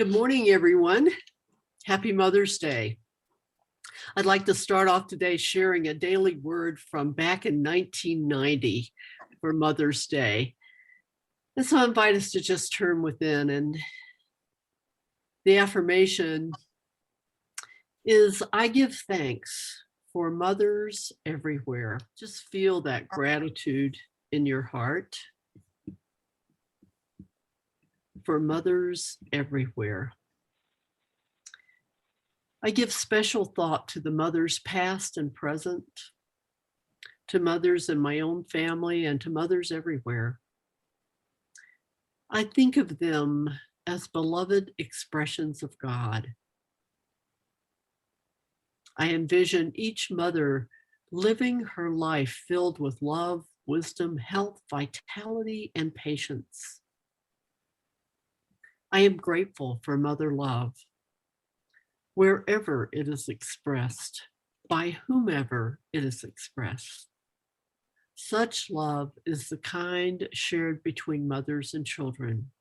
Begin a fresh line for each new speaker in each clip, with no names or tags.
Good morning, everyone. Happy Mother's Day. I'd like to start off today sharing a daily word from back in 1990 for Mother's Day. And so I invite us to just turn within, and the affirmation is, I give thanks for mothers everywhere. Just feel that gratitude in your heart for mothers everywhere. I give special thought to the mothers past and present, to mothers in my own family, and to mothers everywhere. I think of them as beloved expressions of God. I envision each mother living her life filled with love, wisdom, health, vitality, and patience. I am grateful for mother love, wherever it is expressed, by whomever it is expressed. Such love is the kind shared between mothers and children.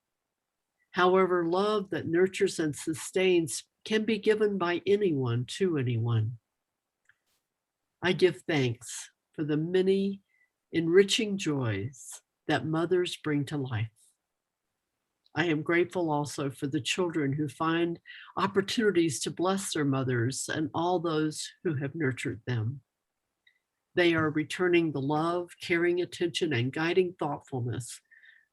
However, love that nurtures and sustains can be given by anyone to anyone. I give thanks for the many enriching joys that mothers bring to life. I am grateful also for the children who find opportunities to bless their mothers and all those who have nurtured them. They are returning the love, caring attention, and guiding thoughtfulness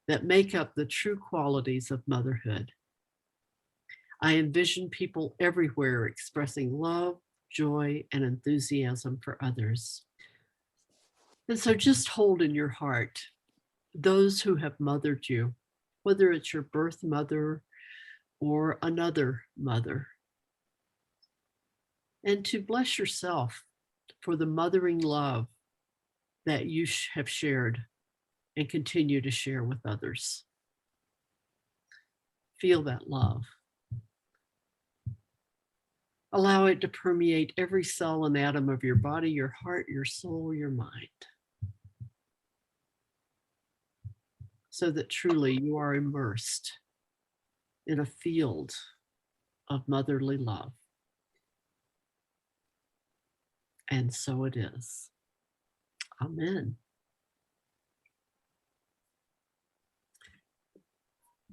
that make up the true qualities of motherhood. I envision people everywhere expressing love, joy, and enthusiasm for others. And so just hold in your heart those who have mothered you, whether it's your birth mother or another mother. And to bless yourself for the mothering love that you have shared and continue to share with others. Feel that love. Allow it to permeate every cell and atom of your body, your heart, your soul, your mind, so that truly you are immersed in a field of motherly love. And so it is. Amen.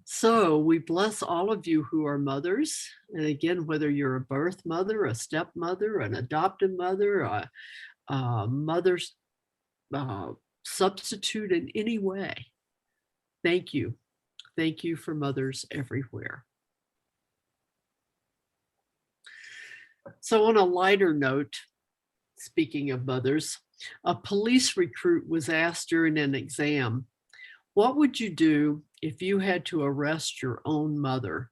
So we bless all of you who are mothers. And again, whether you're a birth mother, a stepmother, an adoptive mother, a mother's substitute in any way, thank you. Thank you for mothers everywhere. So on a lighter note, speaking of mothers, a police recruit was asked during an exam, what would you do if you had to arrest your own mother?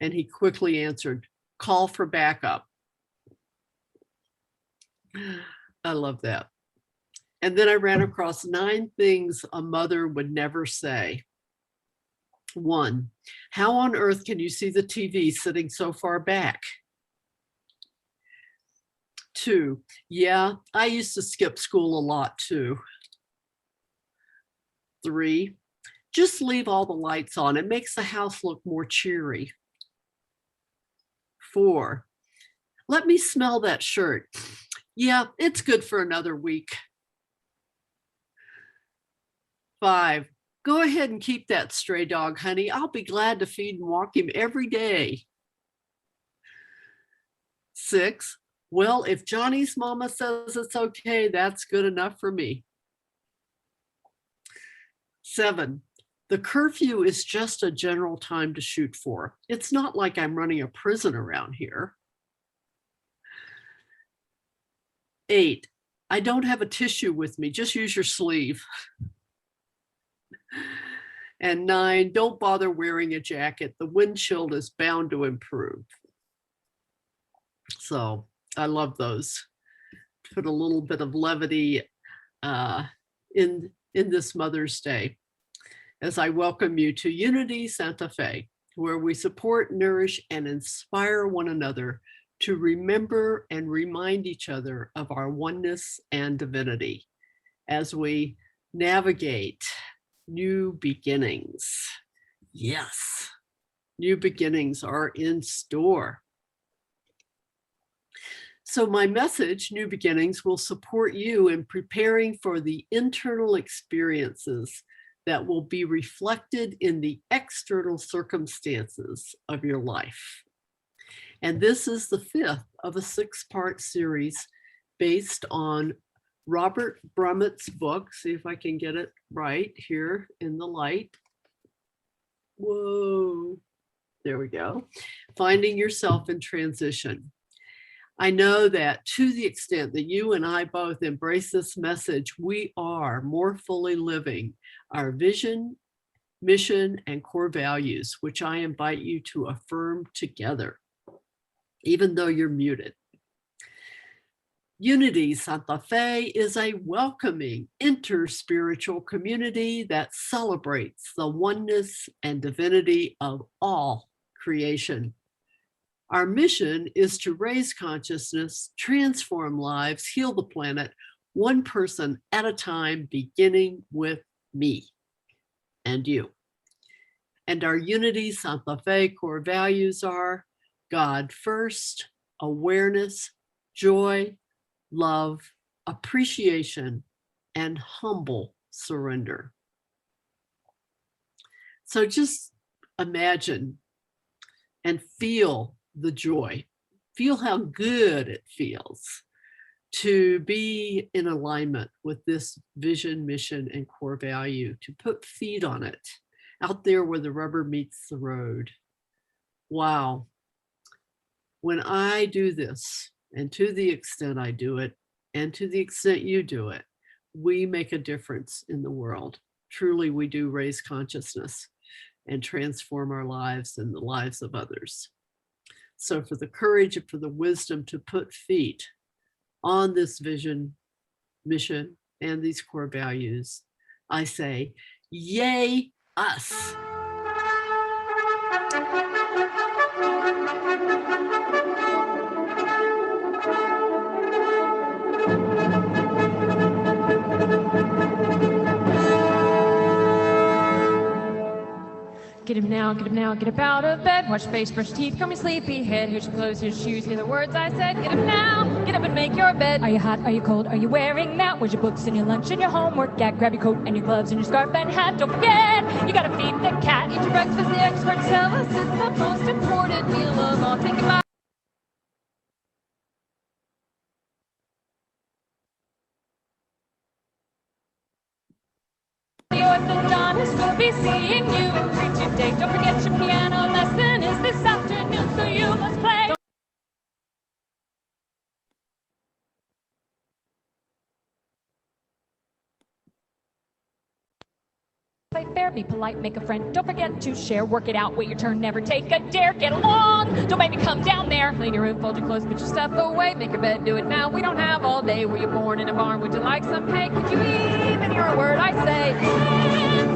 And he quickly answered, call for backup. I love that. And then I ran across 9 things a mother would never say. 1, how on earth can you see the TV sitting so far back? 2, yeah, I used to skip school a lot too. 3, just leave all the lights on. It makes the house look more cheery. 4, let me smell that shirt. Yeah, it's good for another week. 5, go ahead and keep that stray dog, honey. I'll be glad to feed and walk him every day. 6, well, if Johnny's mama says it's okay, that's good enough for me. 7, the curfew is just a general time to shoot for. It's not like I'm running a prison around here. 8, I don't have a tissue with me, just use your sleeve. And 9, don't bother wearing a jacket. The wind chill is bound to improve. So I love those. Put a little bit of levity in this Mother's Day, as I welcome you to Unity Santa Fe, where we support, nourish, and inspire one another to remember and remind each other of our oneness and divinity as we navigate new beginnings. Yes, New beginnings are in store. So my message, New Beginnings, will support you in preparing for the internal experiences that will be reflected in the external circumstances of your life. And this is the 5th of a 6-part series based on Robert Brumet's book. See if I can get it right here in the light. Whoa, there we go. Finding Yourself in Transition. I know that to the extent that you and I both embrace this message, we are more fully living our vision, mission, and core values, which I invite you to affirm together, even though you're muted. Unity Santa Fe is a welcoming inter-spiritual community that celebrates the oneness and divinity of all creation. Our mission is to raise consciousness, transform lives, heal the planet, one person at a time, beginning with me and you. And our Unity Santa Fe core values are God first, awareness, joy, love, appreciation, and humble surrender. So just imagine and feel the joy. Feel how good it feels to be in alignment with this vision, mission, and core value, to put feet on it out there where the rubber meets the road. Wow. When I do this, and to the extent I do it, and to the extent you do it, we make a difference in the world. Truly, we do raise consciousness and transform our lives and the lives of others. So for the courage and for the wisdom to put feet on this vision, mission, and these core values, I say, yay us.
Get him now, get up out of bed. Wash your face, brush your teeth, comb your sleepy head. Here's your clothes, here's your shoes, hear the words I said. Get him now, get up and make your bed. Are you hot, are you cold, are you wearing that? Where's your books and your lunch and your homework at? Grab your coat and your gloves and your scarf and hat. Don't forget, you gotta feed the cat. Eat your breakfast, the experts tell us it's the most important meal of all. Think about the orthodontist will be seeing you today. Don't forget your piano lesson is this afternoon, so you must play. Play fair, be polite, make a friend. Don't forget to share, work it out, wait your turn, never take a dare. Get along, don't make me come down there. Clean your room, fold your clothes, put your stuff away. Make your bed, do it now, we don't have all day. Were you born in a barn, would you like some hay? Could you even hear a word I say?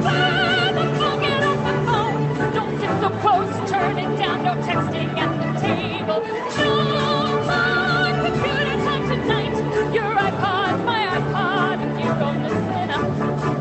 Answer the phone, get off the phone. Don't sit so close, turn it down, no texting at the table. No more computer time tonight. Your iPod, my iPod, if you don't listen up.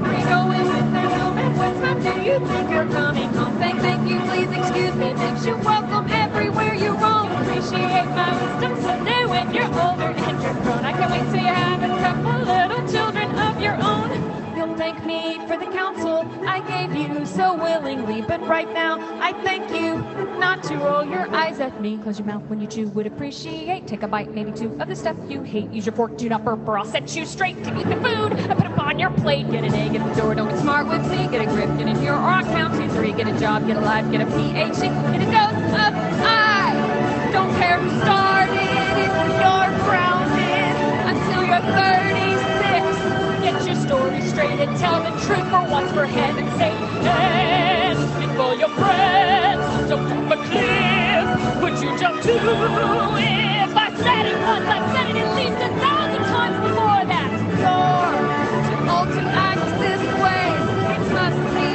Are you going with their home? What time do you think you're coming home? Thank you, please excuse me. Makes you welcome everywhere you roam. Appreciate my wisdom someday when you're older and you're grown. I can't wait till you have a couple little children of your own. You'll thank me for the counsel I gave you so willingly, but right now I thank you not to roll your eyes at me. Close your mouth when you chew, would appreciate. Take a bite, maybe two, of the stuff you hate. Use your fork, do not burp, or I'll set you straight. To eat the food I put up on your plate. Get an A, get a door, don't get smart with C. Get a grip, get in here, or I'll count to 3. Get a job, get a life, get a PhD. Get a dose of I. Don't care who started it, you're grounded until you're 36. Get your story straight and tell the truth for once, for heaven's sake. And swallow your breath, don't jump a cliff. Would you jump too? If I said it once, I've said it at least 1,000 times before that. You're too old to act this way. It must be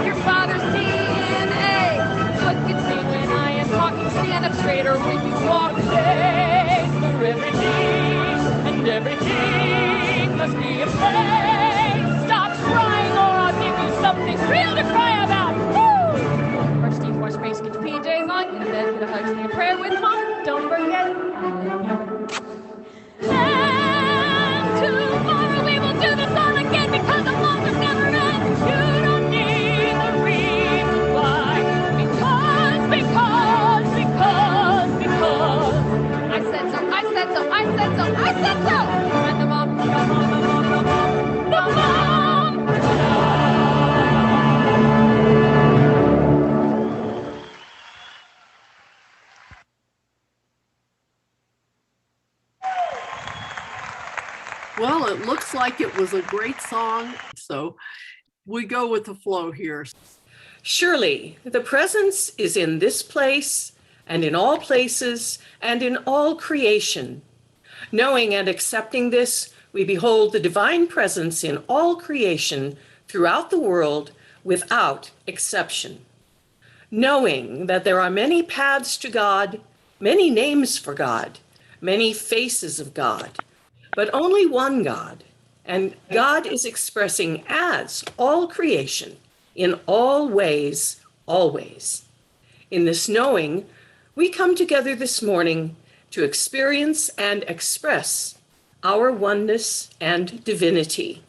your father's DNA. Look at me when I am talking, stand up straight, or when you walk, face for everything and everything must be a place. Stop crying or I'll give you something real to cry about. Woo! Brush teeth, wash face, get your hug, say a prayer with mom. Don't forget. And tomorrow we will do this all again because the love will never end. You don't need the reason why. Because. I said so, I said so, I said so, I said so. And the mom, the mom, the mom, the mom, the mom.
Well, it looks like it was a great song, so we go with the flow here.
Surely the presence is in this place and in all places and in all creation. Knowing and accepting this, we behold the divine presence in all creation throughout the world without exception. Knowing that there are many paths to God, many names for God, many faces of God, but only one God, and God is expressing as all creation in all ways, always. In this knowing, we come together this morning to experience and express our oneness and divinity.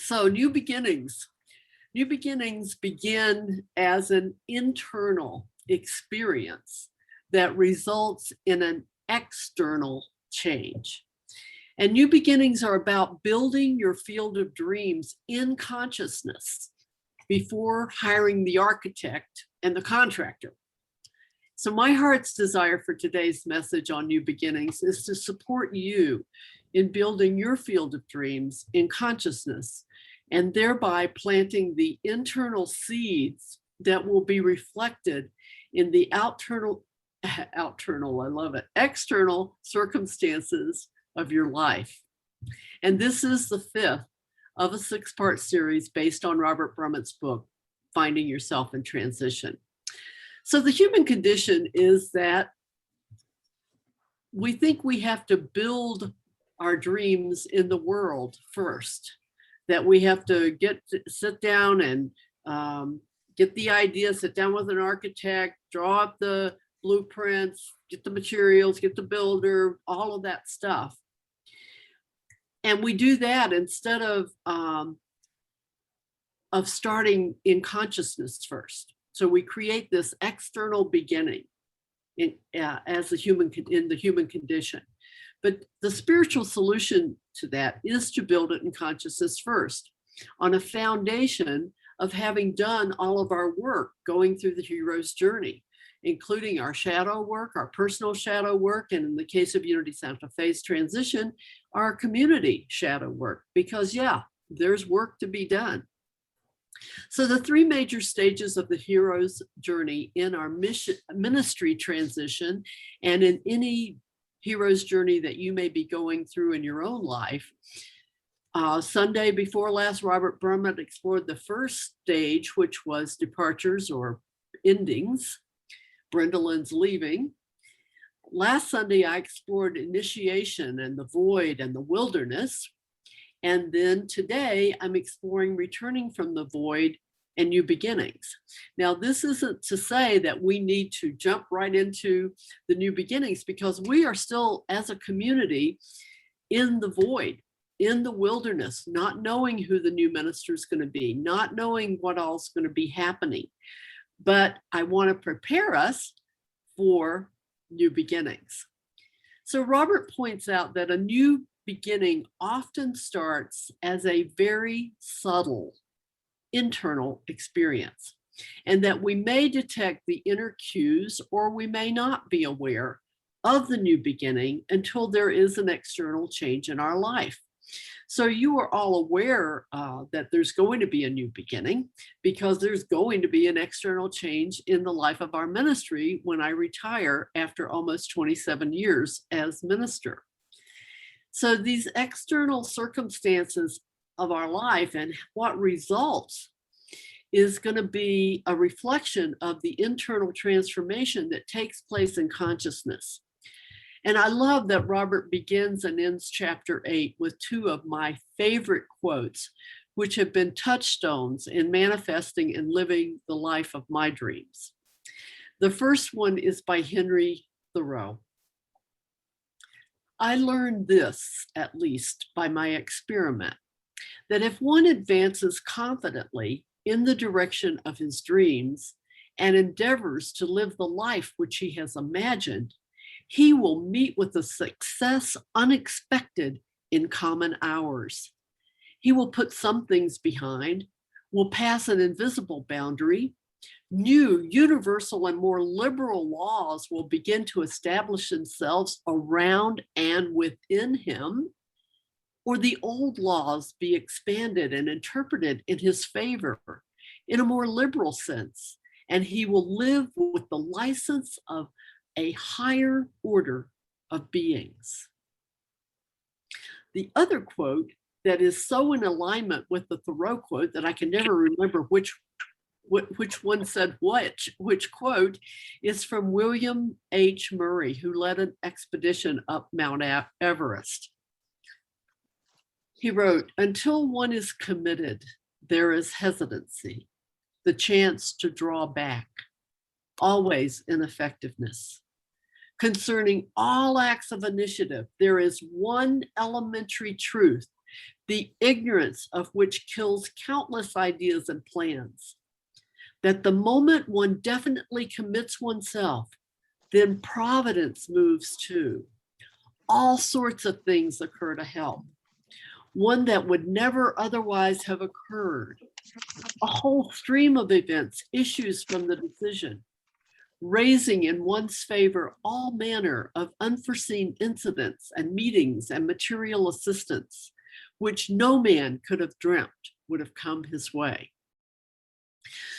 So new beginnings. New beginnings begin as an internal experience that results in an external change. And new beginnings are about building your field of dreams in consciousness before hiring the architect and the contractor. So my heart's desire for today's message on new beginnings is to support you in building your field of dreams in consciousness, and thereby planting the internal seeds that will be reflected in the external circumstances of your life. And this is the fifth of a 6-part series based on Robert Brumet's book, Finding Yourself in Transition. So the human condition is that we think we have to build our dreams in the world first, that we have to sit down and get the idea, sit down with an architect, draw up the blueprints, get the materials, get the builder, all of that stuff. And we do that instead of starting in consciousness first. So we create this external beginning in the human condition. But the spiritual solution to that is to build it in consciousness first, on a foundation of having done all of our work going through the hero's journey, including our shadow work, our personal shadow work, and in the case of Unity Santa Fe's transition, our community shadow work, because there's work to be done. So the 3 major stages of the hero's journey in our ministry transition, and in any hero's journey that you may be going through in your own life. Sunday before last, Robert Brumet explored the first stage, which was departures or endings, Brendalyn's leaving. Last Sunday, I explored initiation and the void and the wilderness. And then today, I'm exploring returning from the void and new beginnings. Now, this isn't to say that we need to jump right into the new beginnings, because we are still, as a community, in the void, in the wilderness, not knowing who the new minister is going to be, not knowing what all's going to be happening. But I want to prepare us for new beginnings. So Robert points out that a new beginning often starts as a very subtle internal experience. and that we may detect the inner cues or we may not be aware of the new beginning until there is an external change in our life. So you are all aware that there's going to be a new beginning because there's going to be an external change in the life of our ministry when I retire after almost 27 years as minister. So these external circumstances of our life and what results is going to be a reflection of the internal transformation that takes place in consciousness. And I love that Robert begins and ends chapter 8 with two of my favorite quotes, which have been touchstones in manifesting and living the life of my dreams. The first one is by Henry Thoreau. I learned this, at least by my experiment, that if one advances confidently in the direction of his dreams and endeavors to live the life which he has imagined, he will meet with a success unexpected in common hours. He will put some things behind, will pass an invisible boundary. New, universal, and more liberal laws will begin to establish themselves around and within him, or the old laws be expanded and interpreted in his favor in a more liberal sense, and he will live with the license of a higher order of beings. The other quote that is so in alignment with the Thoreau quote that I can never remember which one said which quote is from William H. Murray, who led an expedition up Mount Everest. He wrote, "Until one is committed, there is hesitancy, the chance to draw back, always ineffectiveness. Concerning all acts of initiative, there is one elementary truth, the ignorance of which kills countless ideas and plans, that the moment one definitely commits oneself, then providence moves too. All sorts of things occur to help. One that would never otherwise have occurred. A whole stream of events issues from the decision, raising in one's favor all manner of unforeseen incidents and meetings and material assistance, which no man could have dreamt would have come his way."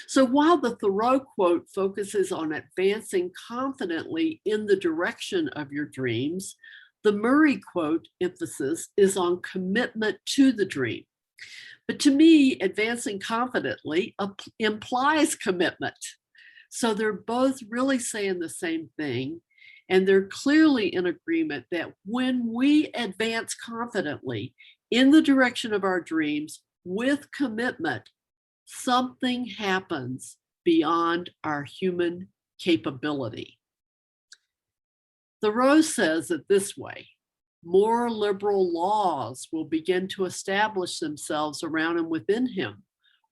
So while the Thoreau quote focuses on advancing confidently in the direction of your dreams, the Murray quote emphasis is on commitment to the dream. But to me, advancing confidently implies commitment. So they're both really saying the same thing. And they're clearly in agreement that when we advance confidently in the direction of our dreams with commitment, something happens beyond our human capability. Thoreau says it this way: more liberal laws will begin to establish themselves around and within him,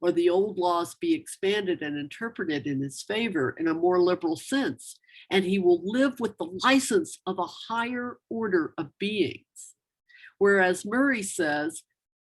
or the old laws be expanded and interpreted in his favor in a more liberal sense, and he will live with the license of a higher order of beings. Whereas Murray says,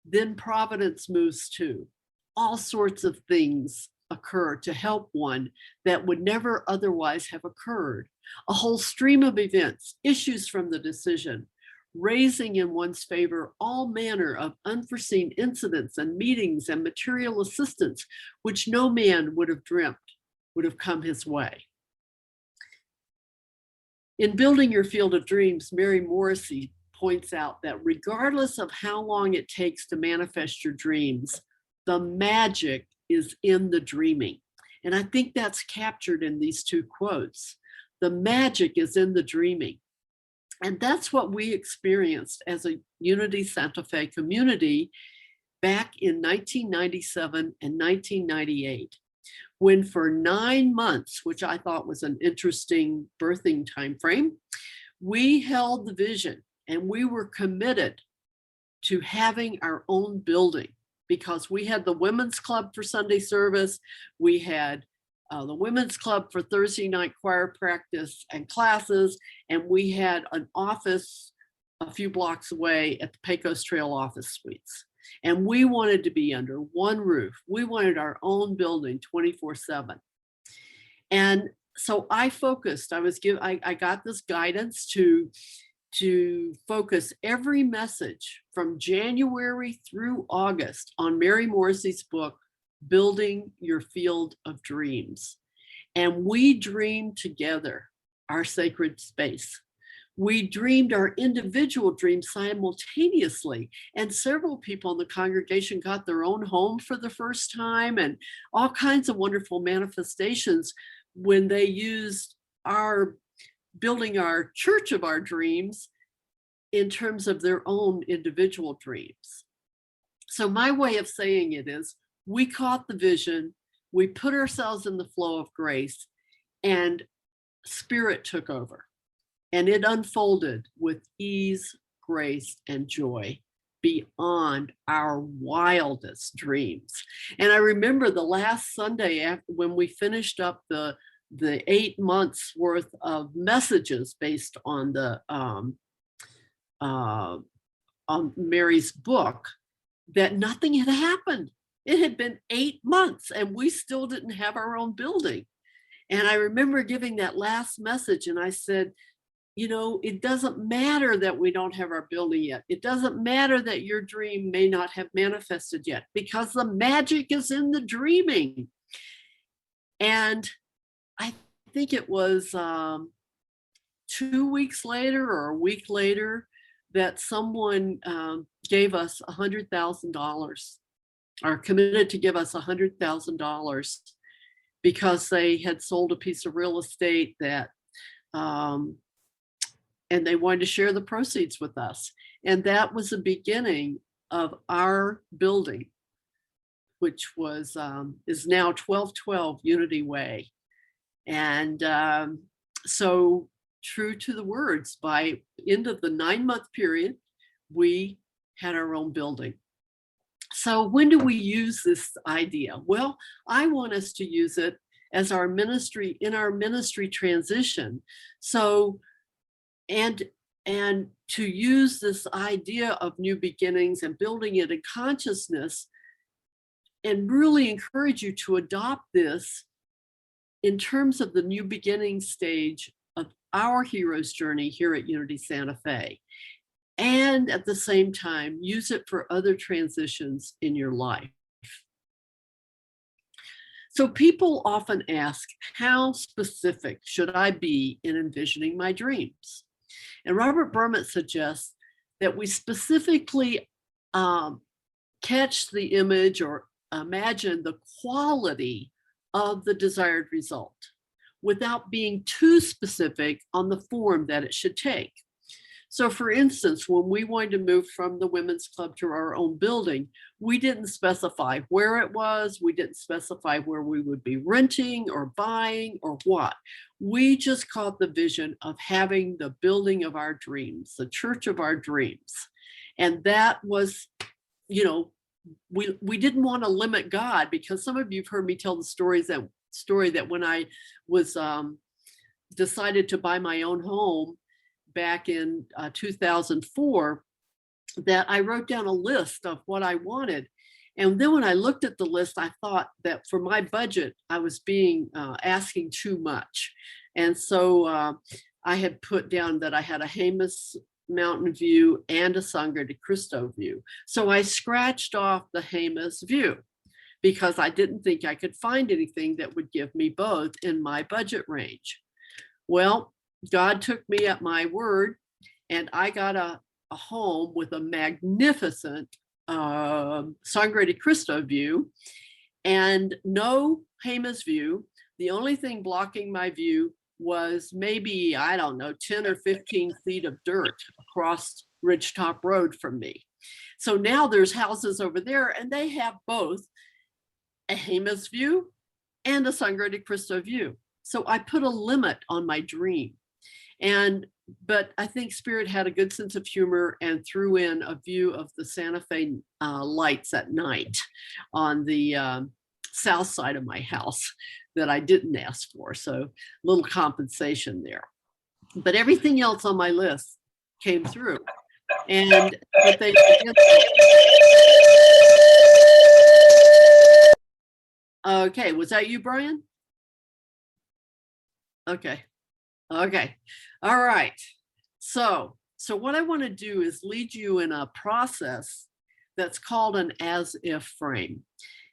then providence moves too. All sorts of things occur to help one that would never otherwise have occurred. A whole stream of events issues from the decision, raising in one's favor all manner of unforeseen incidents and meetings and material assistance, which no man would have dreamt would have come his way. In Building Your Field of Dreams, Mary Morrissey points out that regardless of how long it takes to manifest your dreams, the magic is in the dreaming. And I think that's captured in these two quotes. The magic is in the dreaming. And that's what we experienced as a Unity Santa Fe community back in 1997 and 1998, when for 9 months, which I thought was an interesting birthing timeframe, we held the vision and we were committed to having our own building, because we had the women's club for Sunday service, we had the women's club for Thursday night choir practice and classes, and we had an office a few blocks away at the Pecos Trail office suites. And we wanted to be under one roof. We wanted our own building 24/7. And so I focused, I got this guidance to focus every message from January through August on Mary Morrissey's book, Building Your Field of Dreams. And we dreamed together our sacred space. We dreamed our individual dreams simultaneously, and several people in the congregation got their own home for the first time, and all kinds of wonderful manifestations when they used our building our church of our dreams in terms of their own individual dreams. So my way of saying it is, we caught the vision, we put ourselves in the flow of grace, and Spirit took over. And it unfolded with ease, grace, and joy beyond our wildest dreams. And I remember the last Sunday when we finished up the 8 months worth of messages based on on Mary's book, that nothing had happened. It had been 8 months and we still didn't have our own building. And I remember giving that last message and I said, it doesn't matter that we don't have our building yet. It doesn't matter that your dream may not have manifested yet, because the magic is in the dreaming. And I think it was 2 weeks later or a week later that someone gave us $100,000 or committed to give us $100,000 because they had sold a piece of real estate that and they wanted to share the proceeds with us. And that was the beginning of our building, which was is now 1212 Unity Way. And so true to the words, by end of the 9-month period, we had our own building. So when do we use this idea? Well, I want us to use it as our ministry, in our ministry transition. So, and to use this idea of new beginnings and building it in consciousness, and really encourage you to adopt this in terms of the new beginning stage of our hero's journey here at Unity Santa Fe. And at the same time, use it for other transitions in your life. So people often ask, how specific should I be in envisioning my dreams? And Robert Brumet suggests that we specifically catch the image or imagine the quality of the desired result without being too specific on the form that it should take. So for instance, when we wanted to move from the women's club to our own building, we didn't specify where it was. We didn't specify where we would be renting or buying or what. We just caught the vision of having the building of our dreams, the church of our dreams. And that was, we didn't want to limit God, because some of you have heard me tell the story that when I was decided to buy my own home back in 2004, that I wrote down a list of what I wanted. And then when I looked at the list, I thought that for my budget, I was asking too much. And so I had put down that I had a Jemez mountain view and a Sangre de Cristo view. So I scratched off the Jemez view because I didn't think I could find anything that would give me both in my budget range. Well, God took me at my word, and I got a home with a magnificent Sangre de Cristo view and no Jemez view. The only thing blocking my view was maybe, 10 or 15 feet of dirt across Ridgetop Road from me. So now there's houses over there, and they have both a Jemez view and a Sangre de Cristo view. So I put a limit on my dream. But I think Spirit had a good sense of humor and threw in a view of the Santa Fe lights at night on the south side of my house that I didn't ask for. So a little compensation there. But everything else on my list came through. And but they Okay, was that you, Brian? Okay. Okay. All right. So what I want to do is lead you in a process that's called an as if frame.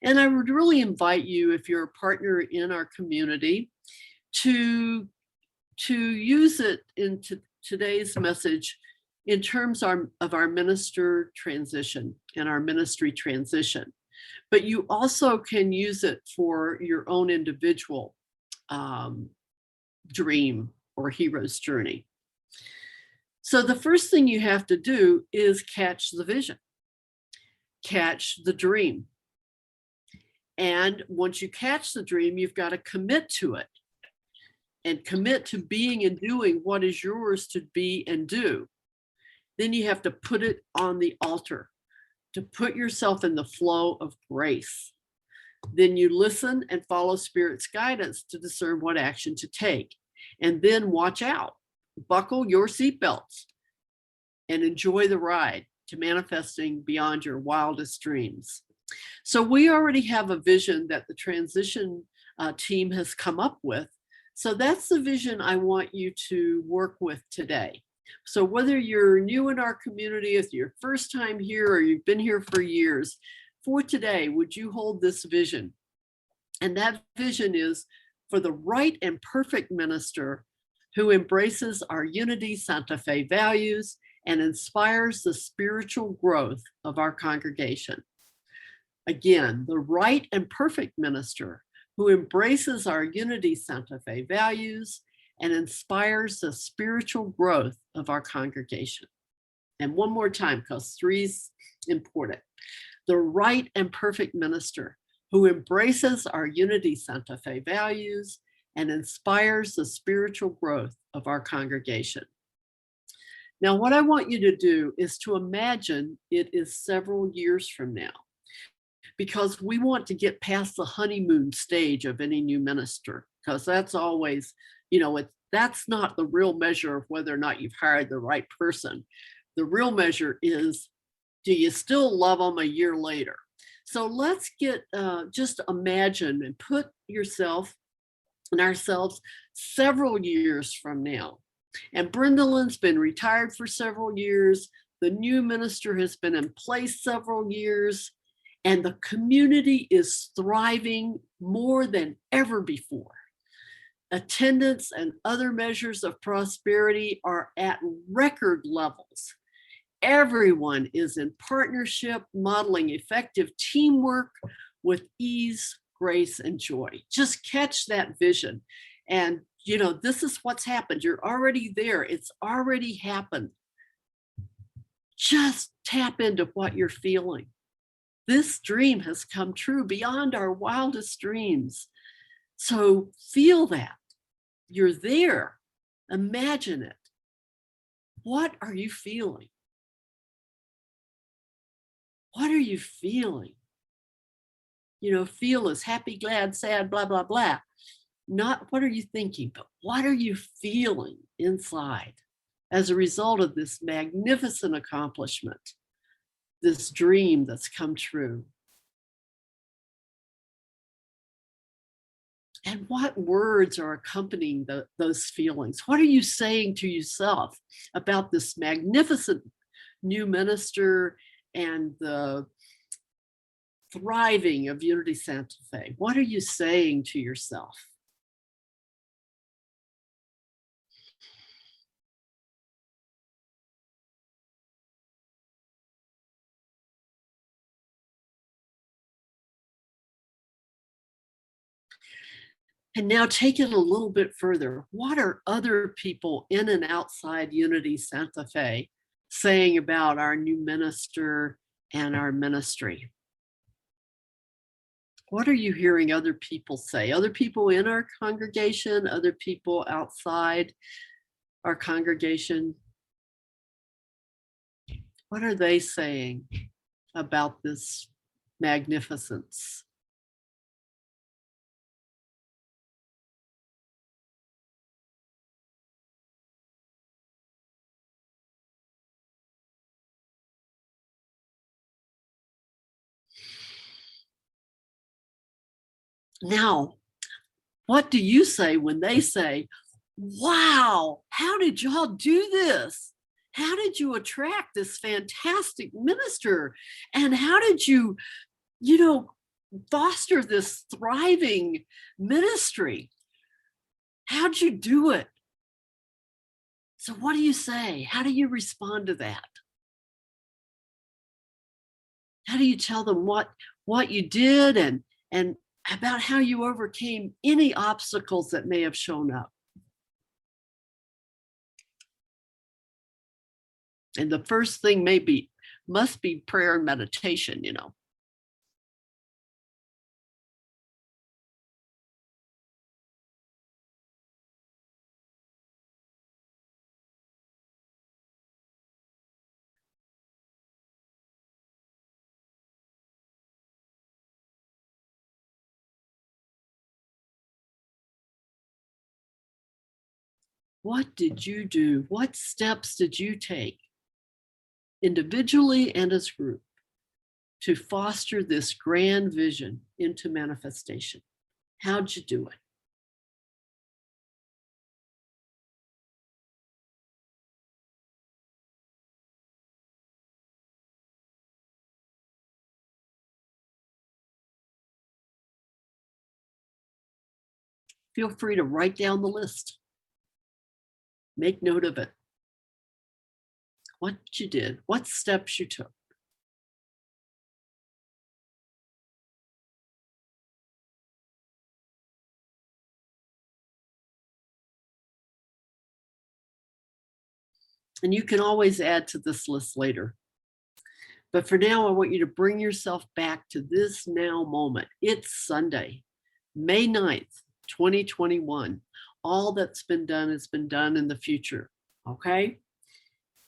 And I would really invite you, if you're a partner in our community, to use it in today's message in terms of our minister transition and our ministry transition. But you also can use it for your own individual dream or hero's journey. So the first thing you have to do is catch the vision, catch the dream. And once you catch the dream, you've got to commit to it and commit to being and doing what is yours to be and do. Then you have to put it on the altar, to put yourself in the flow of grace. Then you listen and follow Spirit's guidance to discern what action to take. And then watch out, buckle your seatbelts, and enjoy the ride to manifesting beyond your wildest dreams. So we already have a vision that the transition team has come up with. So that's the vision I want you to work with today. So whether you're new in our community, if you're first time here or you've been here for years, for today, would you hold this vision? And that vision is for the right and perfect minister who embraces our Unity Santa Fe values and inspires the spiritual growth of our congregation. Again, the right and perfect minister who embraces our Unity Santa Fe values and inspires the spiritual growth of our congregation. And one more time, because 3's important. The right and perfect minister who embraces our Unity Santa Fe values and inspires the spiritual growth of our congregation. Now, what I want you to do is to imagine it is several years from now, because we want to get past the honeymoon stage of any new minister, because that's always, that's not the real measure of whether or not you've hired the right person. The real measure is, do you still love them a year later? So let's just imagine and put yourself and ourselves several years from now. And Brendalyn's been retired for several years. The new minister has been in place several years, and the community is thriving more than ever before. Attendance and other measures of prosperity are at record levels. Everyone is in partnership, modeling effective teamwork with ease, grace, and joy. Just catch that vision. And, this is what's happened. You're already there. It's already happened. Just tap into what you're feeling. This dream has come true beyond our wildest dreams. So feel that. You're there. Imagine it. What are you feeling? What are you feeling? Feel is happy, glad, sad, blah, blah, blah. Not what are you thinking, but what are you feeling inside as a result of this magnificent accomplishment, this dream that's come true? And what words are accompanying those feelings? What are you saying to yourself about this magnificent new minister and the thriving of Unity Santa Fe? What are you saying to yourself? And now take it a little bit further. What are other people in and outside Unity Santa Fe saying about our new minister and our ministry? What are you hearing other people say? Other people in our congregation, other people outside our congregation? What are they saying about this magnificence? Now, what do you say when they say, wow, how did y'all do this? How did you attract this fantastic minister? And how did you, foster this thriving ministry? How'd you do it? So what do you say? How do you respond to that? How do you tell them what you did and about how you overcame any obstacles that may have shown up? And the first thing must be prayer and meditation, What did you do? What steps did you take individually and as a group to foster this grand vision into manifestation? How'd you do it? Feel free to write down the list. Make note of it. What you did, what steps you took. And you can always add to this list later. But for now, I want you to bring yourself back to this now moment. It's Sunday, May 9th, 2021. All that's been done has been done in the future, okay?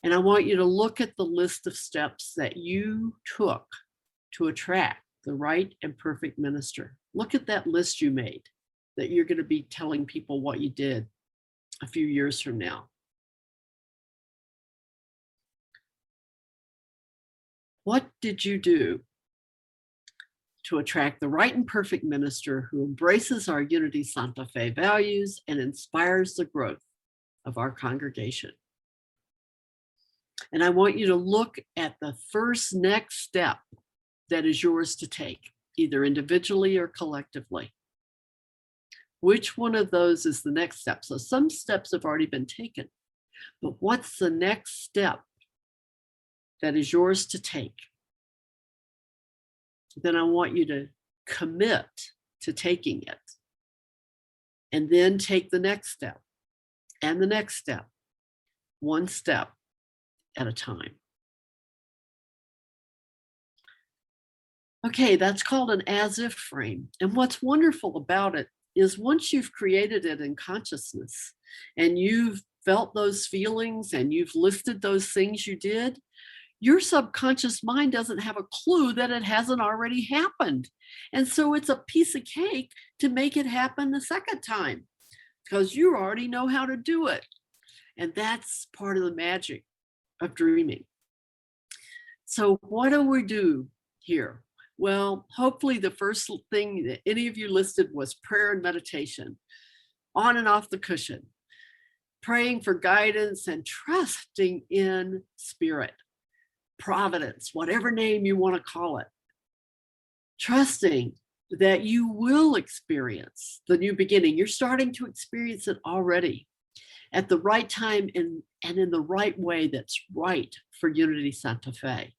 And I want you to look at the list of steps that you took to attract the right and perfect minister. Look at that list you made that you're going to be telling people what you did a few years from now. What did you do to attract the right and perfect minister who embraces our Unity Santa Fe values and inspires the growth of our congregation? And I want you to look at the first next step that is yours to take, either individually or collectively. Which one of those is the next step? So some steps have already been taken, but what's the next step that is yours to take? Then I want you to commit to taking it. And then take the next step and the next step, one step at a time. Okay, that's called an as-if frame. And what's wonderful about it is once you've created it in consciousness and you've felt those feelings and you've listed those things you did, your subconscious mind doesn't have a clue that it hasn't already happened. And so it's a piece of cake to make it happen the second time because you already know how to do it. And that's part of the magic of dreaming. So what do we do here? Well, hopefully the first thing that any of you listed was prayer and meditation, on and off the cushion, praying for guidance and trusting in spirit, providence, whatever name you want to call it, trusting that you will experience the new beginning. You're starting to experience it already at the right time and in the right way that's right for Unity Santa Fe.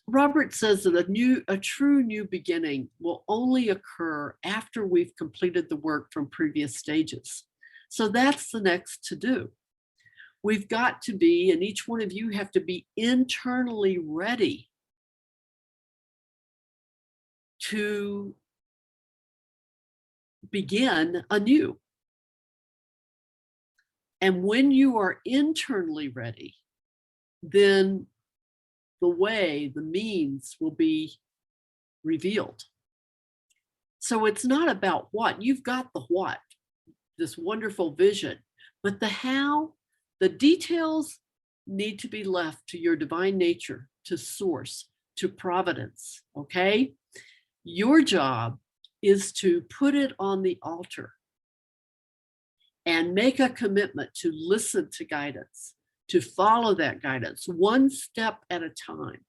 Robert says that a true new beginning will only occur after we've completed the work from previous stages. So that's the next to do. We've got to be, and each one of you have to be internally ready to begin anew. And when you are internally ready, then the way, the means will be revealed. So it's not about what, you've got the what, this wonderful vision, but the how, the details need to be left to your divine nature, to source, to providence, okay? Your job is to put it on the altar and make a commitment to listen to guidance, to follow that guidance one step at a time.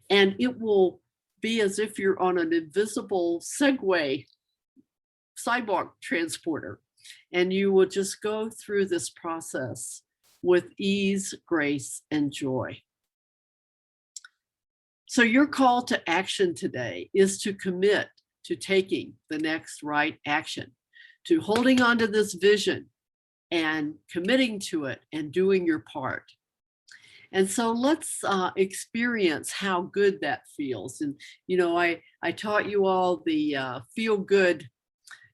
And it will be as if you're on an invisible Segway sidewalk transporter, and you will just go through this process with ease, grace, and joy. So your call to action today is to commit to taking the next right action, to holding on to this vision and committing to it and doing your part. And so let's experience how good that feels. And, you know, I taught you all the feel good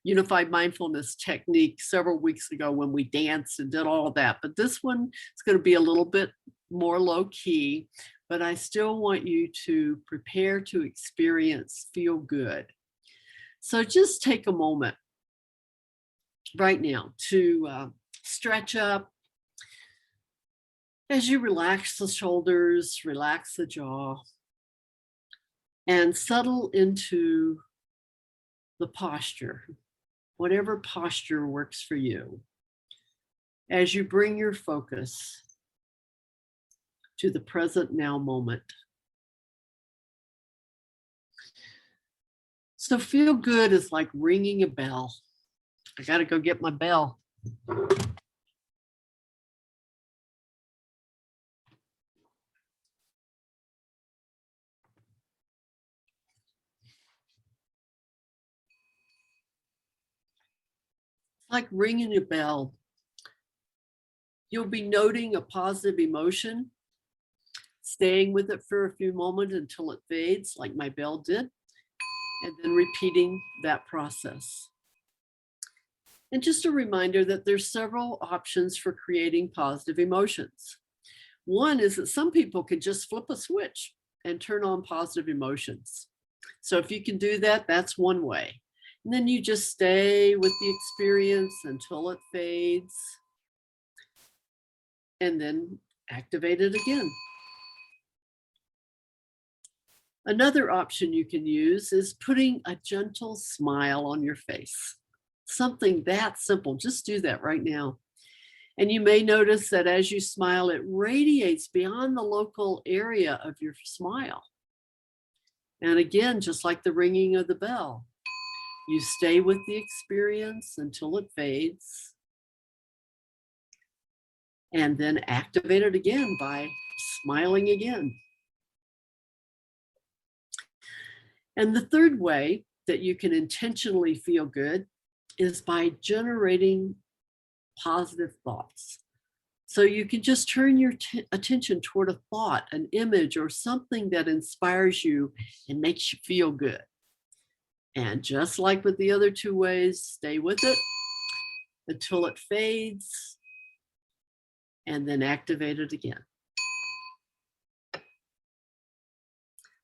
unified mindfulness technique several weeks ago when we danced and did all of that. But this one is going to be a little bit more low key, but I still want you to prepare to experience feel good. So just take a moment right now to stretch up. As you relax the shoulders, relax the jaw, and settle into the posture, whatever posture works for you, as you bring your focus to the present now moment. So feel good is like ringing a bell. I got to go get my bell. Like ringing a bell. You'll be noting a positive emotion, staying with it for a few moments until it fades, like my bell did, and then repeating that process. And just a reminder that there's several options for creating positive emotions. One is that some people can just flip a switch and turn on positive emotions. So if you can do that, that's one way. And then you just stay with the experience until it fades, and then activate it again. Another option you can use is putting a gentle smile on your face. Something that simple. Just do that right now. And you may notice that as you smile, it radiates beyond the local area of your smile. And again, just like the ringing of the bell, you stay with the experience until it fades, and then activate it again by smiling again. And the third way that you can intentionally feel good is by generating positive thoughts. So you can just turn your attention toward a thought, an image, or something that inspires you and makes you feel good. And just like with the other two ways, stay with it until it fades, and then activate it again.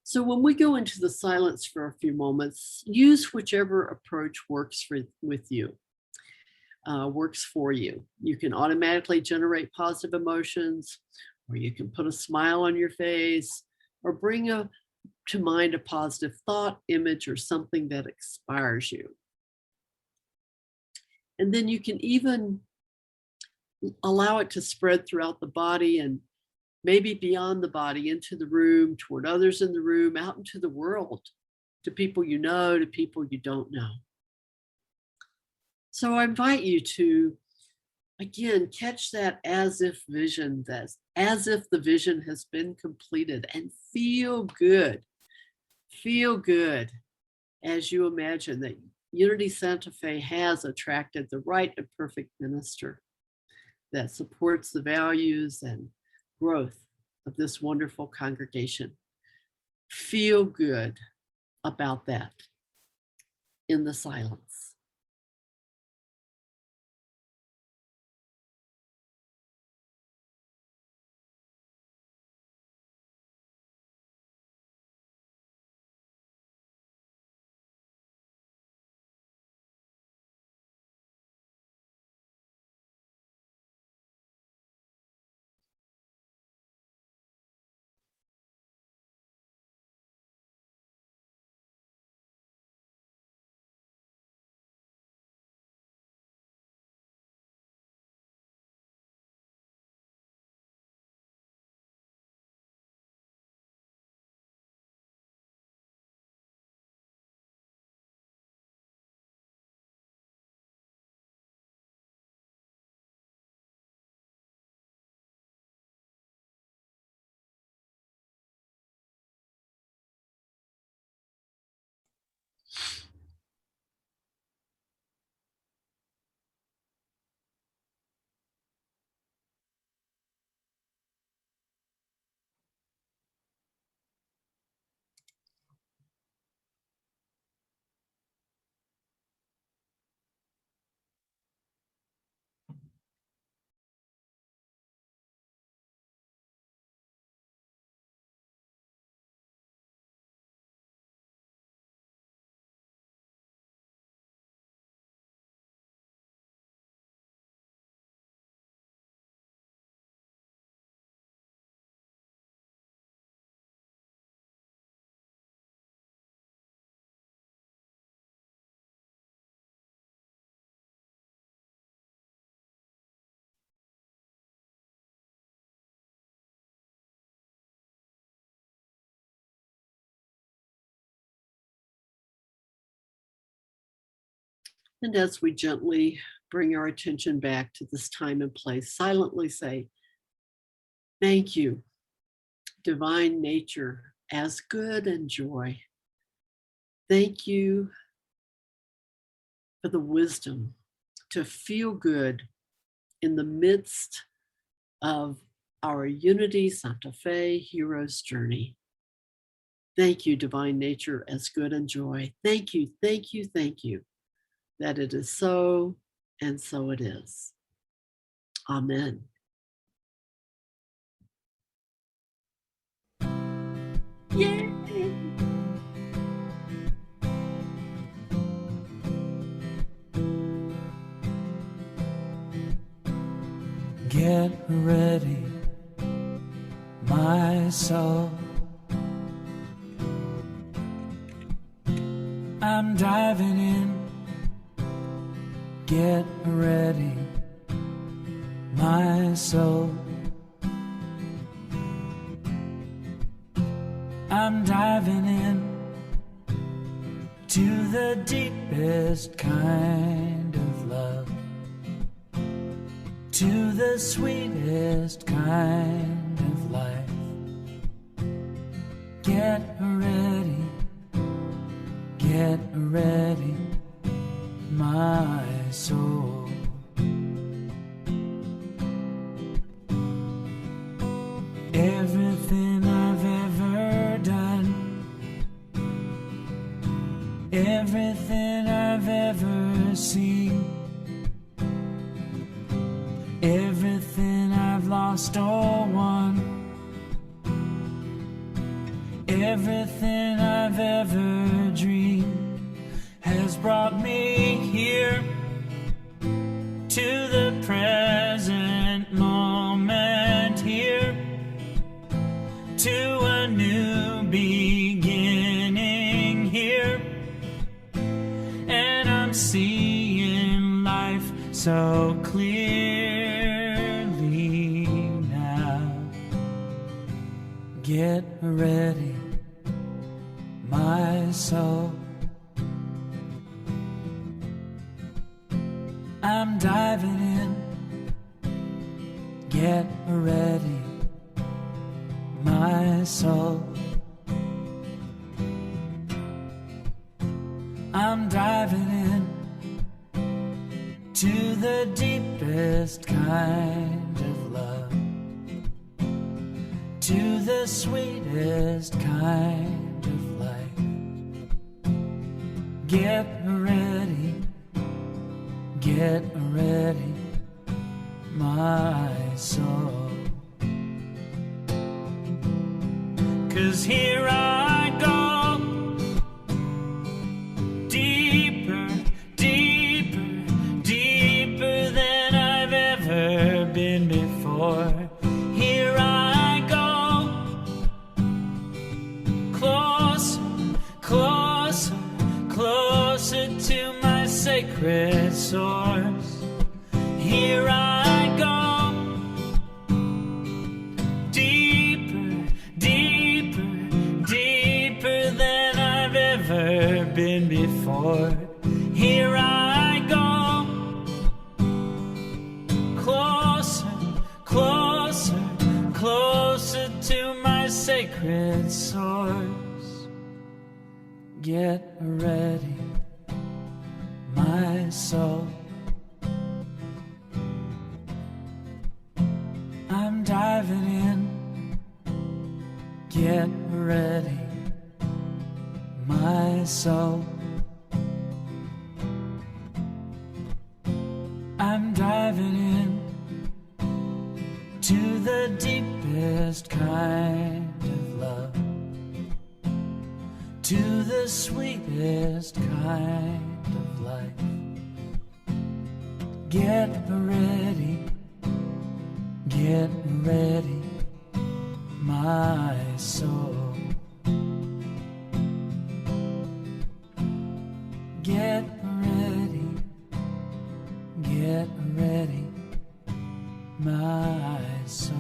So when we go into the silence for a few moments, use whichever approach works with you, works for you. You can automatically generate positive emotions, or you can put a smile on your face, or bring to mind a positive thought, image, or something that inspires you. And then you can even allow it to spread throughout the body and maybe beyond the body, into the room, toward others in the room, out into the world, to people you know, to people you don't know. So I invite you to, again, catch that as if vision, that's as if the vision has been completed, and feel good. Feel good as you imagine that Unity Santa Fe has attracted the right and perfect minister that supports the values and growth of this wonderful congregation. Feel good about that in the silence. And as we gently bring our attention back to this time and place, silently say, thank you, divine nature, as good and joy. Thank you for the wisdom to feel good in the midst of our Unity Santa Fe hero's journey. Thank you, divine nature, as good and joy. Thank you, thank you, thank you, that it is so, and so it is. Amen. Yay!
Get ready, my soul. I'm diving in. Get ready, my soul. I'm diving in to the deepest kind of love, to the sweetest kind of life. Get ready, my soul. Everything I've ever done, everything I've ever seen, everything I've lost or won, everything I've ever dreamed has brought me here to the present moment, here to a new beginning here. And I'm seeing life so clearly now. Get ready, my soul. I'm diving in. Get ready, my soul. I'm diving in to the deepest kind of love, to the sweetest kind of life. Get ready, my soul. 'Cause here I go, deeper, deeper, deeper than I've ever been before. Here I go, closer, closer, closer to my sacred source. Here I go, deeper, deeper, deeper than I've ever been before. Here I go, closer, closer, closer to my sacred source. Get ready, my soul. I'm diving in. Get ready, my soul. I'm diving in to the deepest kind of love, to the sweetest kind of life. Get ready, my soul. Get ready, my soul.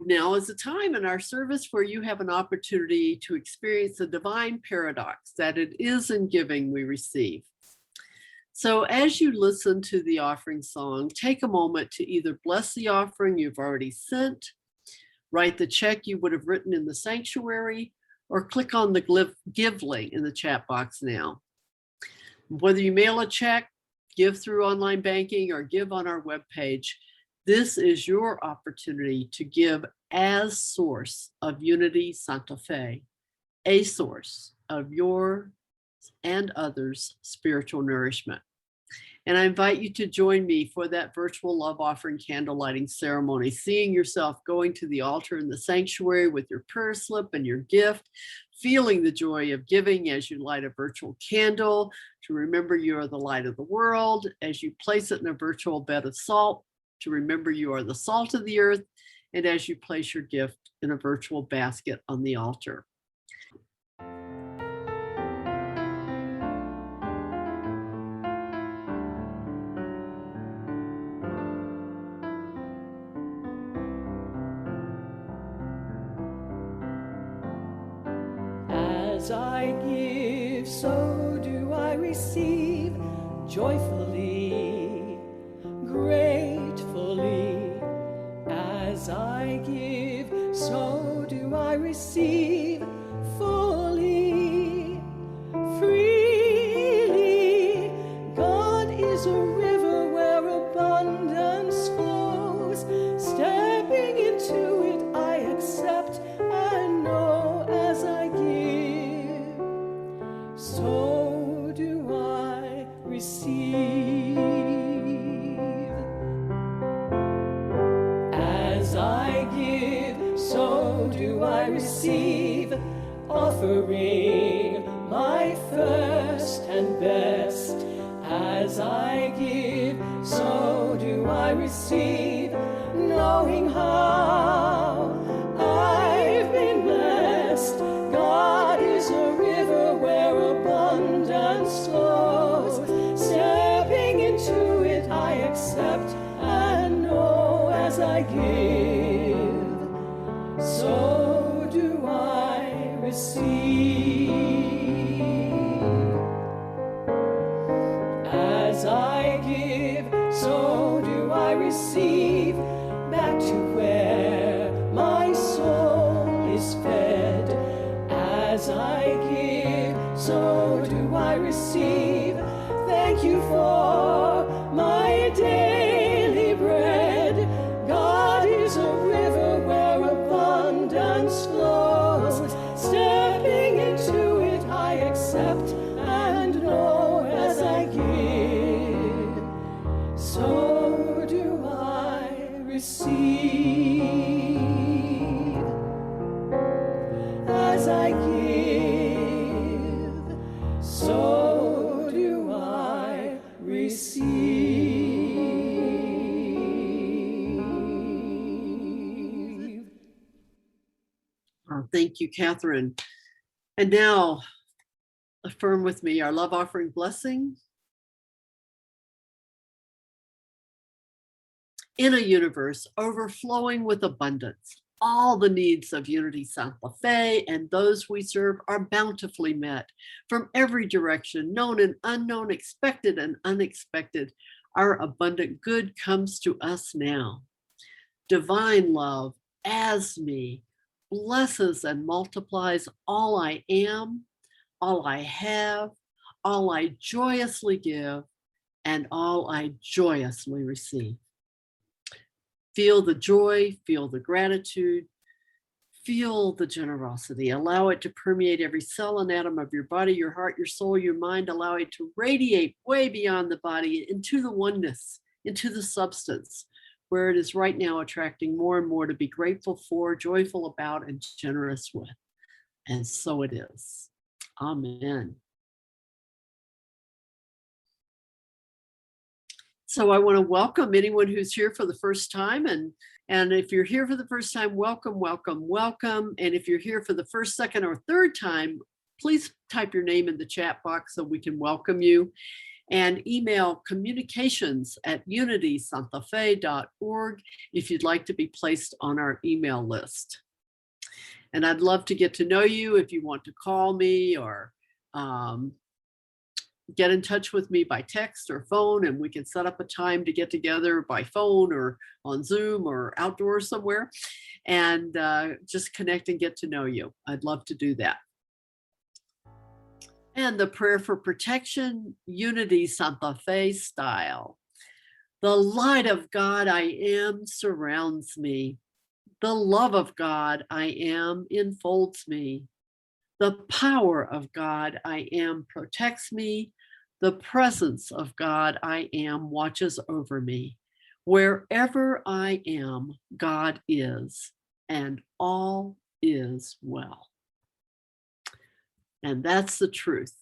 Now is a time in our service where you have an opportunity to experience the divine paradox that it is in giving we receive. So as you listen to the offering song, take a moment to either bless the offering you've already sent, write the check you would have written in the sanctuary, or click on the give link in the chat box now. Whether you mail a check, give through online banking, or give on our webpage, this is your opportunity to give as source of Unity Santa Fe, a source of your and others' spiritual nourishment. And I invite you to join me for that virtual love offering candle lighting ceremony, seeing yourself going to the altar in the sanctuary with your prayer slip and your gift, feeling the joy of giving as you light a virtual candle to remember you are the light of the world, as you place it in a virtual bed of salt to remember you are the salt of the earth, and as you place your gift in a virtual basket on the altar.
As I give, so do I receive, joyfully, gratefully. As I give, so do I receive, fully, freely. God is a river where abundance flows. Stepping into it, I accept and know as I give. So do I receive. As I give, so do I receive, offering my first and best. As I give, so do I receive, knowing how I've been blessed. God is a river where abundance flows. Stepping into it, I accept and know as I give. So do I receive. As I give, so do I receive, back to where my soul is fed. As I give, so do I receive. Thank you for my daily bread. God is a river where abundance flows. Stepping into it, I accept and know as I give. So do I receive. As I give, so do I receive.
Oh, thank you, Catherine. And now, affirm with me our love offering blessing. In a universe overflowing with abundance, all the needs of Unity Santa Fe and those we serve are bountifully met from every direction, known and unknown, expected and unexpected. Our abundant good comes to us now. Divine love, as me, blesses and multiplies all I am, all I have, all I joyously give, and all I joyously receive. Feel the joy, feel the gratitude, feel the generosity. Allow it to permeate every cell and atom of your body, your heart, your soul, your mind. Allow it to radiate way beyond the body into the oneness, into the substance, where it is right now attracting more and more to be grateful for, joyful about, and generous with. And so it is. Amen. So I want to welcome anyone who's here for the first time. And if you're here for the first time, welcome, welcome, welcome. And if you're here for the first, second, or third time, please type your name in the chat box so we can welcome you. and email communications@unitysantafe.org if you'd like to be placed on our email list. And I'd love to get to know you if you want to call me or get in touch with me by text or phone, and we can set up a time to get together by phone or on Zoom or outdoors somewhere and just connect and get to know you. I'd love to do that. And the prayer for protection, Unity Santa Fe style. The light of God I am surrounds me. The love of God I am enfolds me. The power of God I am protects me. The presence of God I am watches over me. Wherever I am, God is, and all is well. And that's the truth.